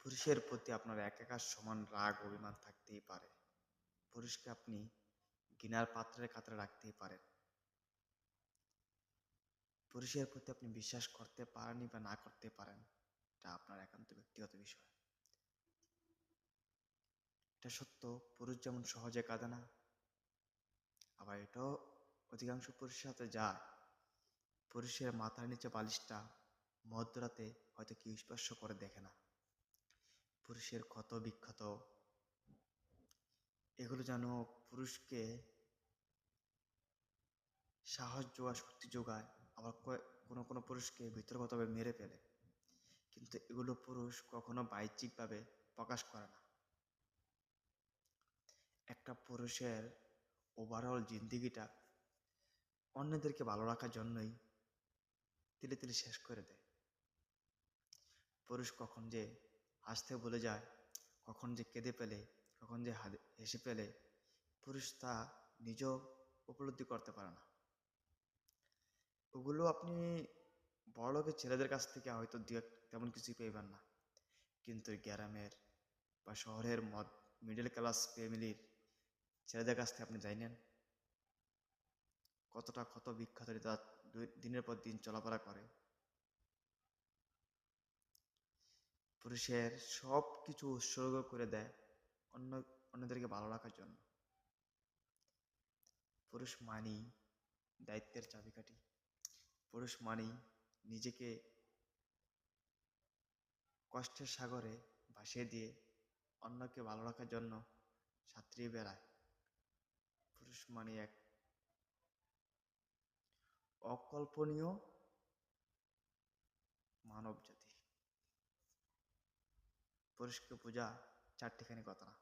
পুরুষের প্রতি আপনার একাকার সমান রাগ অভিমান থাকতেই পারে। পুরুষকে আপনি ঘৃণার পাত্রের কাতারে রাখতেই পারেন। পুরুষের প্রতি আপনি বিশ্বাস করতে পারেনই বা না করতে পারেন, এটা আপনার একান্ত ব্যক্তিগত বিষয়। এটা সত্য, পুরুষ যেমন সহজে কাঁদে না, আবার এটাও অধিকাংশ পুরুষের সাথে যায়। পুরুষের মাথার নিচে বালিশটা মধ্যরাতে হয়তো কেউ স্পর্শ করে দেখে না। পুরুষের ক্ষত বিক্ষত এগুলো যেন পুরুষকে সাহস যোগায়, শক্তি যোগায়, আবার কোনো কোনো পুরুষকে ভিতরগতভাবে মেরে ফেলে। কিন্তু এগুলো পুরুষ কখনো বাহ্যিকভাবে প্রকাশ করে না। একটা পুরুষের ওভারঅল জিন্দিগিটা অন্যদেরকে ভালো রাখার জন্যই তিলে তিলে শেষ করে দেয়। পুরুষ কখন যে হাসতে ভুলে যায়, কখন যে কেঁদে ফেলে, কখন যে হেসে ফেলে, পুরুষ তা নিজেও উপলব্ধি করতে পারে না। ওগুলো আপনি বড়লোকের ছেলেদের কাছ থেকে হয়তো তেমন কিছুই পেবেন না, কিন্তু গ্রামের বা শহরের মিডল ক্লাস ফ্যামিলির ছেলেদের কাছ থেকে আপনি জানেন কতটা ক্ষত বিক্ষত তার দিনের পর দিন চলাফেরা করে। পুরুষের সব কিছু উৎসর্গ করে দেয় অন্যদেরকে ভালো রাখার জন্য। পুরুষ মানেই দায়িত্বের চাবিকাঠি। পুরুষ মানেই নিজেকে কষ্টের সাগরে ভাসিয়ে দিয়ে অন্যকে ভালো রাখার জন্য সাঁতরিয়ে বেড়ায়। পুরুষ মানে এক অকল্পনীয় মানব জাতি। পুরুষকে বোঝা চারটিখানি কথা না।